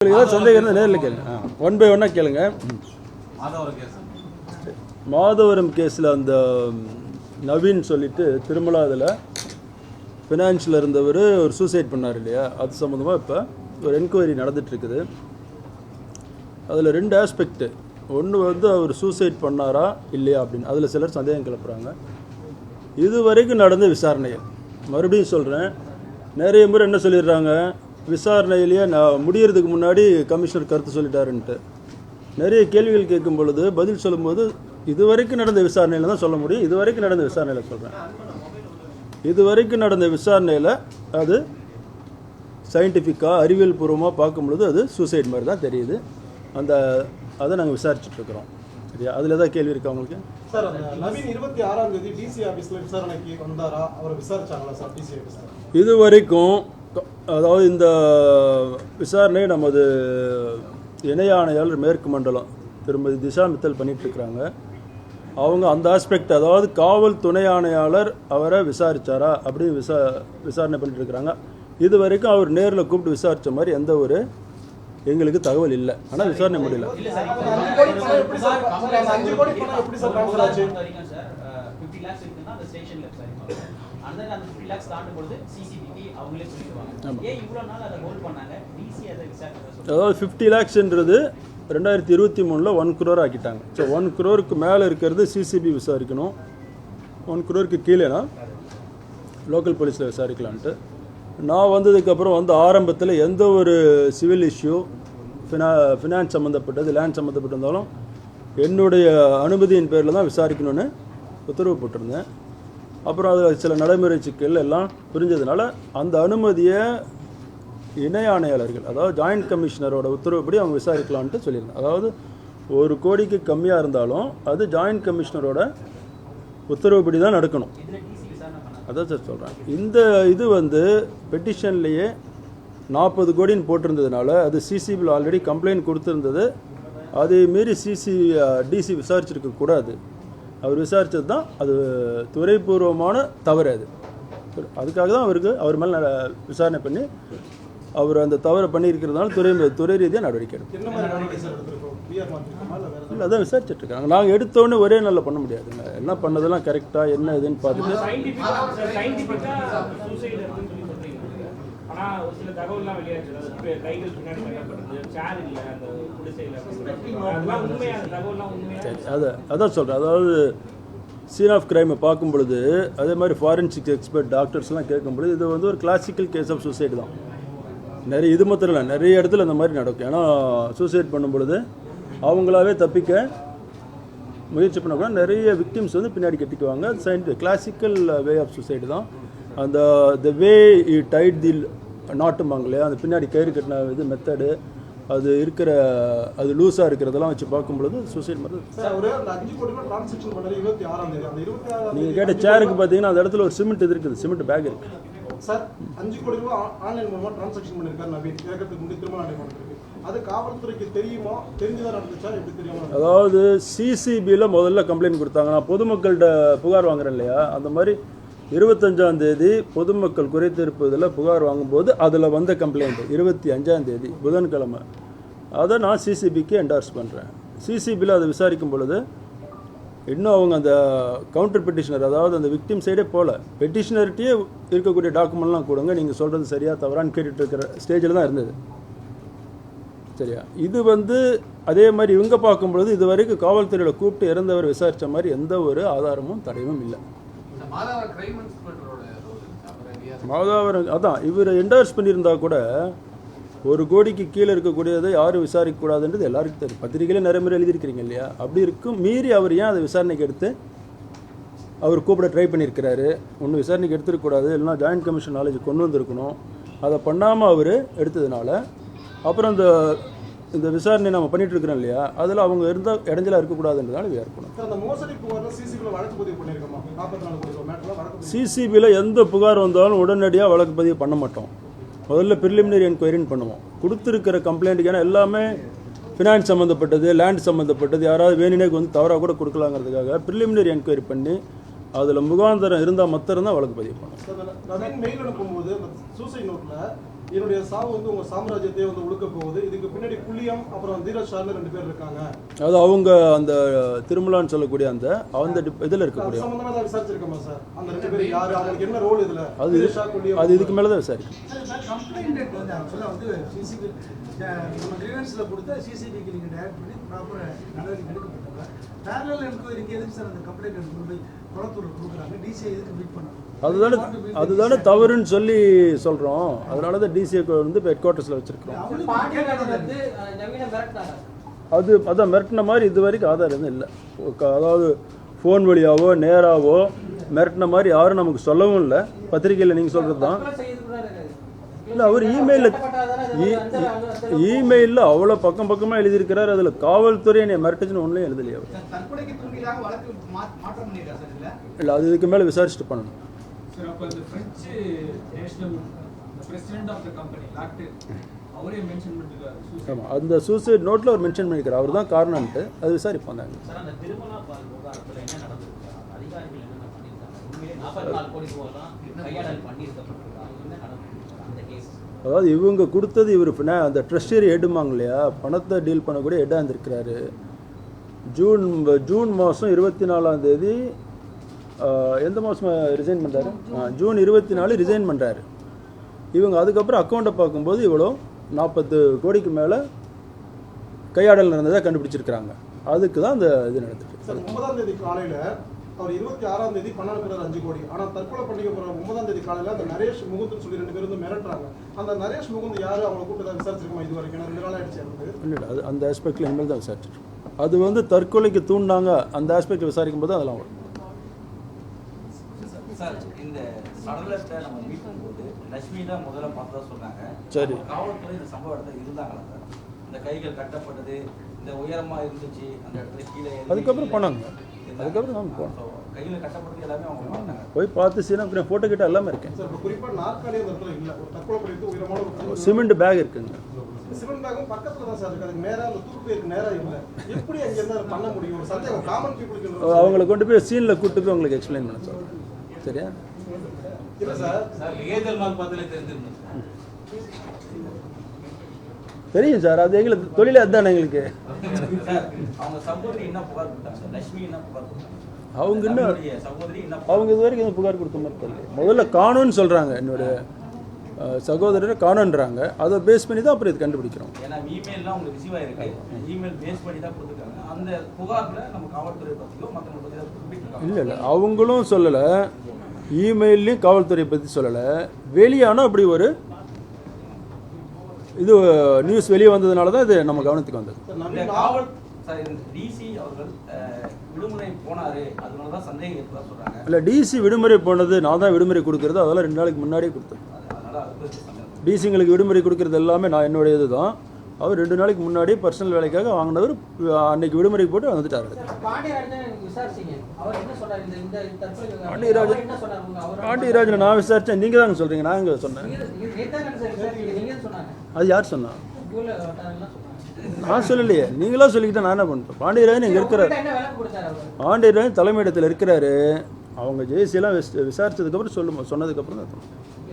சந்தேகம் நேரில் கேளுங்க. ஒன் பை ஒன்னாக கேளுங்க. மாதவரம் கேஸில் அந்த நவீன் சொல்லிட்டு திருமலா அதில் ஃபினான்ஷியல் இருந்தவர் ஒரு சூசைட் பண்ணார் இல்லையா, அது சம்மந்தமாக இப்போ ஒரு என்கொயரி நடந்துகிட்ருக்குது. அதில் ரெண்டு ஆஸ்பெக்ட். ஒன்று வந்து அவர் சூசைட் பண்ணாரா இல்லையா அப்படின்னு அதில் சிலர் சந்தேகம் கிளப்புறாங்க. இது வரைக்கும் நடந்த விசாரணைகள் மறுபடியும் சொல்கிறேன், நிறைய முறை என்ன சொல்லிடுறாங்க, விசாரணையிலேயே நான் முடியறதுக்கு முன்னாடி கமிஷனர் கருத்து சொல்லிட்டாருன்ட்டு நிறைய கேள்விகள் கேட்கும் பொழுது பதில் சொல்லும்போது இது வரைக்கும் நடந்த விசாரணையில் தான் சொல்ல முடியும். இது வரைக்கும் நடந்த விசாரணையில் சொல்கிறேன், இது வரைக்கும் நடந்த விசாரணையில் அது சயின்டிஃபிக்காக அறிவியல் பூர்வமாக பார்க்கும்பொழுது அது சூசைட் மாதிரி தான் தெரியுது. அதை நாங்கள் விசாரிச்சுட்ருக்குறோம். சரியா, அதில் ஏதாவது கேள்வி இருக்கா உங்களுக்கு? சார், நவீன் 26ஆம் தேதி டிசி ஆஃபீஸில் விசாரணைக்கு வந்தாரா, அவரை விசாரிச்சாங்களா சார் டிசி ஆஃபீஸில்? இது வரைக்கும் அதாவது இந்த விசாரணை நமது இணை ஆணையாளர் மேற்கு மண்டலம் திருமதி திஷா மித்தல் பண்ணிகிட்ருக்குறாங்க. அவங்க அந்த ஆஸ்பெக்ட், அதாவது காவல் துணை ஆணையாளர் அவரை விசாரித்தாரா அப்படின்னு விசாரணை பண்ணிட்டுருக்குறாங்க. இது வரைக்கும் அவர் நேரில் கூப்பிட்டு விசாரித்த மாதிரி எந்த ஒரு எங்களுக்கு தகவல் இல்லை. ஆனால் விசாரணை முடியல. அதாவது 50 lakhsன்றது 2023 1 crore ஆக்கிட்டாங்க. ஸோ 1 crore மேலே இருக்கிறது சிசிபி விசாரிக்கணும், 1 crore கீழேனா லோக்கல் போலீஸில் விசாரிக்கலான்ட்டு. நான் வந்ததுக்கப்புறம் வந்து ஆரம்பத்தில் எந்த ஒரு சிவில் இஷ்யூ ஃபினான்ஸ் சம்மந்தப்பட்டது லேண்ட் சம்மந்தப்பட்டிருந்தாலும் என்னுடைய அனுமதியின் பேரில் தான் விசாரிக்கணும்னு உத்தரவு போட்டிருந்தேன். அப்புறம் அதில் சில நடைமுறை சிக்கல் எல்லாம் புரிஞ்சதுனால அந்த அனுமதியை இணை ஆணையாளர்கள், அதாவது ஜாயிண்ட் கமிஷனரோட உத்தரவுப்படி அவங்க விசாரிக்கலான்ட்டு சொல்லியிருந்தேன். அதாவது 1 கோடிக்கு கம்மியாக இருந்தாலும் அது ஜாயிண்ட் கமிஷனரோட உத்தரவுப்படி தான் நடக்கணும். அதான் சார் சொல்கிறேன். இந்த இது வந்து பெட்டிஷன்லேயே 40 கோடின்னு போட்டிருந்ததுனால அது சிசிபியில் ஆல்ரெடி கம்ப்ளைண்ட் கொடுத்துருந்தது. அதை மீறி டிசி விசாரிச்சிருக்கக்கூடாது. அவர் விசாரித்தது தான் அது துறைபூர்வமான தவறு. அதுக்காக தான் அவர் மேலே விசாரணை பண்ணி அவர் அந்த தவறை பண்ணியிருக்கிறதுனால துறை ரீதியாக நடவடிக்கை எடுக்கும். இல்லை, அதான் விசாரிச்சுட்ருக்காங்க. நாங்கள் எடுத்தோடனே ஒரே நாளில் பண்ண முடியாதுங்க. எல்லாம் பண்ணதெல்லாம் கரெக்டாக என்ன இதுன்னு பார்த்துட்டு அதான் சொல்கிறேன். அதாவது சீன் ஆஃப் கிரைமை பார்க்கும் பொழுது அதே மாதிரி ஃபாரன்சிக் எக்ஸ்பர்ட் டாக்டர்ஸ்லாம் கேட்கும் பொழுது இது வந்து ஒரு கிளாசிக்கல் கேஸ் ஆஃப் சூசைடு தான். நிறைய இது மாத்திரம் இல்லை, நிறைய இடத்துல இந்த மாதிரி நடக்கும். ஏன்னா சூசைட் பண்ணும் பொழுது அவங்களாவே தப்பிக்க முயற்சி பண்ண கூட நிறைய விக்டிம்ஸ் வந்து பின்னாடி கட்டிக்குவாங்க. கிளாசிக்கல் வே ஆஃப் சூசைடு தான். அந்த த வே யூ டைட் தி நாட்டுமாங்களே, அந்த பின்னாடி கயிறு கட்டின இது மெத்தடு, அது இருக்கிற அது லூஸாக இருக்கிறதெல்லாம் வச்சு பார்க்கும்பொழுது சூசைட் மாதிரி. நீங்கள் கேட்ட சேருக்கு பார்த்தீங்கன்னா அந்த இடத்துல ஒரு சிமெண்ட் இது இருக்குது, சிமெண்ட் பேக் இருக்குது சார். 5 கோடி ரூபாய் ஆன்லைன் மூலமாக டிரான்சாக்ஷன் பண்ணியிருக்காரு நவீன். இறக்கிறதுக்கு முன்னாடி திருமணம் நடைபெற்றிருக்கு. அது காவல்துறைக்கு தெரியுமா, தெரிஞ்சுதான் நடந்துச்சா, எப்படி தெரியுமா? அதாவது சிசிபியில் முதல்ல கம்ப்ளைண்ட் கொடுத்தாங்க. நான் பொதுமக்கள்கிட்ட புகார் வாங்குறேன் இல்லையா, அந்த மாதிரி 25ஆம் தேதி பொதுமக்கள் குறைத்தீர்ப்பதில் புகார் வாங்கும்போது அதில் வந்த கம்ப்ளைண்ட் 25ஆம் தேதி புதன்கிழமை அதை நான் சிசிபிக்கு என்டார்ஸ் பண்ணுறேன். சிசிபியில் அதை விசாரிக்கும் பொழுது இன்னும் அவங்க அந்த கவுண்டர் பெட்டிஷனர், அதாவது அந்த விக்டிம் சைடே போகல, பெட்டிஷனர்கிட்டயே இருக்கக்கூடிய டாக்குமெண்ட்லாம் கொடுங்க, நீங்கள் சொல்கிறது சரியா தவறான்னு கேட்டுட்டு இருக்கிற ஸ்டேஜில் தான் இருந்தது. சரியா, இது வந்து அதே மாதிரி இவங்க பார்க்கும்பொழுது இது வரைக்கும் காவல்துறையில் கூப்பிட்டு இறந்தவர் விசாரித்த மாதிரி எந்த ஒரு ஆதாரமும் தடையும் இல்லை. மாதாவரம் அதான் இவர் என்டார்ஸ் பண்ணியிருந்தா கூட 1 கோடிக்கு கீழே இருக்கக்கூடியதை யாரும் விசாரிக்கக்கூடாதுன்றது எல்லாருக்கும் தெரியும். பத்திரிகையில நிறைய முறை எழுதியிருக்கிறீங்க இல்லையா, அப்படி இருக்கும் மீறி அவர் ஏன் அதை விசாரணைக்கு எடுத்து அவர் கூப்பிட ட்ரை பண்ணியிருக்கிறாரு. ஒன்று விசாரணைக்கு எடுத்துருக்கக்கூடாது, இல்லைனா ஜாயிண்ட் கமிஷன் நாலேஜ் கொண்டு வந்திருக்கணும். அதை பண்ணாமல் அவர் எடுத்ததுனால அப்புறம் இந்த விசாரணை நம்ம பண்ணிட்டு இருக்கிறோம் இல்லையா, அதில் அவங்க இருந்தால் இடைஞ்சலாக இருக்கக்கூடாதுன்றதால இருக்கணும். சிசிபியில் எந்த புகார் வந்தாலும் உடனடியாக வழக்கு பதிவு பண்ண மாட்டோம். முதல்ல ப்ரிலிமினரி என்கொயரின்னு பண்ணுவோம். கொடுத்துருக்கிற கம்ப்ளைண்ட்டுக்கு, ஏன்னா எல்லாமே ஃபினான்ஸ் சம்மந்தப்பட்டது, லேண்ட் சம்மந்தப்பட்டது, யாராவது வேணுனே வந்து தவறாக கூட கொடுக்கலாங்கிறதுக்காக ப்ரிலிமினரி என்கொயரி பண்ணி அதில் முகாந்திரம் இருந்தால் மாத்திரம் தான் வழக்கு பதிவு பண்ணுவோம். என்னுடைய சாவு வந்து உங்க சாம்ராஜ்யத்தையே வந்து ஒடுக்க போகுது, இதுக்கு பின்னாடி புள்ளியம் அப்புறம் தீரஜ் ஷார்னு 2 பேர் இருக்காங்க. அது அவங்க அந்த திருமலான்னு சொல்லக்கூடிய அந்த இதில் அது இருக்கக்கூடிய சம்பந்தமா தான் விசாரிச்சிருக்கோமா சார்? அந்த 2 பேர் யாரு, அவங்களுக்கு என்ன ரோல் இதுல? அது தீரஜ் ஷா, புள்ளியம். அது இதுக்கு மேலே தான் விசாரிக்கும். கம்ப்ளைண்ட் வந்து ஆக்சுவலாக வந்து சிசிபி நம்ம கிரீவன்ஸில் கொடுத்தா சிசிபிக்கு நீங்கள் டைரக்ட் பண்ணி ப்ராப்பர் நடவடிக்கை எடுக்கப்பட்டாங்க. பேரலல் என்கொயரிக்கு எதுக்கு சார் அந்த கம்ப்ளைண்ட் எடுத்து போய் குளத்தூரில் கொடுக்குறாங்க? டிசிஐ எதுக்கு மீட் பண்ணாங்க? அதுதானே தவறுன்னு சொல்லி சொல்கிறோம். அதனால தான் டிசிஐ வந்து இப்போ ஹெட் குவார்ட்டர்ஸில் வச்சுருக்கோம். அதான் மிரட்டின மாதிரி இது வரைக்கும் ஆதாரம் எதுவும் இல்லை. அதாவது ஃபோன் வழியாவோ நேராவோ மிரட்டின மாதிரி யாரும் நமக்கு சொல்லவும் இல்லை. பத்திரிகையில் நீங்கள் சொல்கிறது தான். இல்லை, அவர் இமெயிலில் அவ்வளோ பக்கமாக எழுதியிருக்கிறார். அதில் காவல்துறை என்னை மிரட்டுச்சுன்னு ஒன்றும் எழுதலையே அவர். இல்லை, அது இதுக்கு மேலே விசாரிச்சுட்டு பண்ணணும். ஆமாம், அந்த சூசைட் நோட்டில் அவர் மென்ஷன் பண்ணியிருக்கார். அவர் தான் காரணம்ட்டு அது விசாரிப்பாங்க. அதாவது இவங்க கொடுத்தது இவர் அந்த ட்ரெஷரி ஹெட்டுமாங்க இல்லையா, பணத்தை டீல் பண்ணக்கூடிய ஹெட்டாக இருந்திருக்கிறாரு. ஜூன் மாதம் 24ஆம் தேதி எந்த மாதம் ரிசைன் பண்ணுறாரு? ஜூன் 24 ரிசைன் பண்ணுறாரு. இவங்க அதுக்கப்புறம் அக்கௌண்ட்டை பார்க்கும்போது இவ்வளோ 40 கோடிக்கு மேலே கையாடல் நடந்ததாக கண்டுபிடிச்சிருக்கிறாங்க. அதுக்கு தான் அந்த இது நடந்துட்டு. சார், 9ஆம் தேதி காலையில் அவர் 26ஆம் தேதி பணம் அனுப்புறாரு 5 கோடி. ஆனால் தற்கொலை பண்ணிக்க போகிற 9ஆம் தேதி காலையில் அந்த நரேஷ் முகுந்த்னு சொல்லி 2 பேர் வந்து மிரட்டுறாங்க. அந்த நரேஷ் முகுந்த் யார், அவங்களை கூப்பிட்டு தான் விசாரிச்சிருக்கோமா இது வரைக்கும்? 2 நாள் ஆயிடுச்சு. இல்லை, அது அந்த ஆஸ்பெக்டில் இனிமேல் தான் விசாரிச்சிருக்கோம். அது வந்து தற்கொலைக்கு தூண்டாங்க அந்த ஆஸ்பெக்ட் விசாரிக்கும் போது அதெல்லாம் வரும். சார், இந்த சடலத்தை நம்ம மீட் பண்ணும்போது லட்சுமி தான் முதல்ல பார்த்ததா சொன்னாங்க. சரி, காவல்துறை இந்த சம்பவ இடத்துல இருந்தாங்களா சார்? இந்த கைகள் கட்டப்பட்டது, இந்த உயரமா இருந்துச்சு, அந்த இடத்துல கீழே அதுக்கப்புறம் போனாங்க. அதுக்கப்புறம் நாங்கள் போனோம். கையில் கட்டப்பட்டது எல்லாமே அவங்க பார்த்தாங்க. போய் பார்த்து சீனா அப்புறம் ஃபோட்டோ கிட்ட எல்லாமே இருக்கேன். சார், இப்போ குறிப்பாக நாற்காலி அந்த இடத்துல இல்லை. ஒரு தற்கொலை பண்ணிட்டு உயரமான ஒரு சிமெண்ட் பேக் இருக்குங்க. சிமெண்ட் பேக்கும் பக்கத்தில் தான் சார் இருக்கு. அதுக்கு நேராக அந்த தூக்கு பேருக்கு நேராக இல்லை. எப்படி அங்கே இருந்தால் பண்ண முடியும்? ஒரு சந்தேகம் காமன் பீப்புளுக்கு. அவங்கள கொண்டு போய் சீனில் கூட்டு போய் உங்களுக்கு எக்ஸ்பிளைன் பண்ண சொல்கிறேன். சரியா? இல்லை சார், தெரியும் சார், அது எங்களுக்கு தொழிலே அதுதானே எங்களுக்கு. அவங்க சகோதரி என்ன புகார் கொடுத்தாங்க? லட்சுமி என்ன புகார் கொடுத்தாங்க? அவங்க இன்னும் சகோதரி என்ன அவங்க இது வரைக்கும் எதுவும் புகார் கொடுத்த மாதிரி தெரியல. முதல்ல காணுன்னு சொல்கிறாங்க, என்னுடைய சகோதரரை காணுன்றாங்க. அதை பேஸ் பண்ணி தான் அப்புறம் இது கண்டுபிடிக்கிறோம். ஏன்னா இமெயில்லாம் உங்களுக்கு ரிசீவ் ஆயிருக்கு. இமெயில் பேஸ் பண்ணி தான் கொடுத்துருக்காங்க. அந்த புகாரில் நம்ம காவல்துறை பற்றியோ மற்றவங்க பற்றி தான் குறிப்பிட்டிருக்காங்க. இல்லை, அவங்களும் சொல்லலை, இமெயிலையும் காவல்துறையை பற்றி சொல்லலை. வெளியானால் அப்படி ஒரு இது நியூஸ் வெளியே வந்ததுனால தான் இது நம்ம கவனத்துக்கு வந்தது. டிசி அவர்கள் விடுமுறை போனாரு, அதனால தான் சந்தேகம் ஏற்பட சொல்றாங்க. இல்லை, டிசி விடுமுறை போனது நான் தான் விடுமுறை கொடுக்குறது. அதெல்லாம் 2 நாளைக்கு முன்னாடியே கொடுத்தேன். டிசிங்களுக்கு விடுமுறை கொடுக்குறது எல்லாமே நான் என்னுடைய இது தான். அவர் 2 நாளைக்கு முன்னாடியே பர்சனல் வேலைக்காக வாங்கினவர் அன்னைக்கு விடுமுறை போட்டு வந்துட்டார். பாண்டியராஜன் நான் விசாரித்தேன். நீங்கள் தாங்க சொல்கிறீங்க, நான் இங்கே சொன்னேன். அது யார் சொன்னா? நான் சொல்லலையே, நீங்களா சொல்லிக்கிட்டா நான் என்ன பண்ணுறேன்? பாண்டியராஜன் இங்கே இருக்கிறார். பாண்டியராஜன் தலைமையிடத்தில் இருக்கிறாரு. அவங்க ஜேசியெல்லாம் விசாரிச்சதுக்கப்புறம் சொன்னதுக்கப்புறம் தான்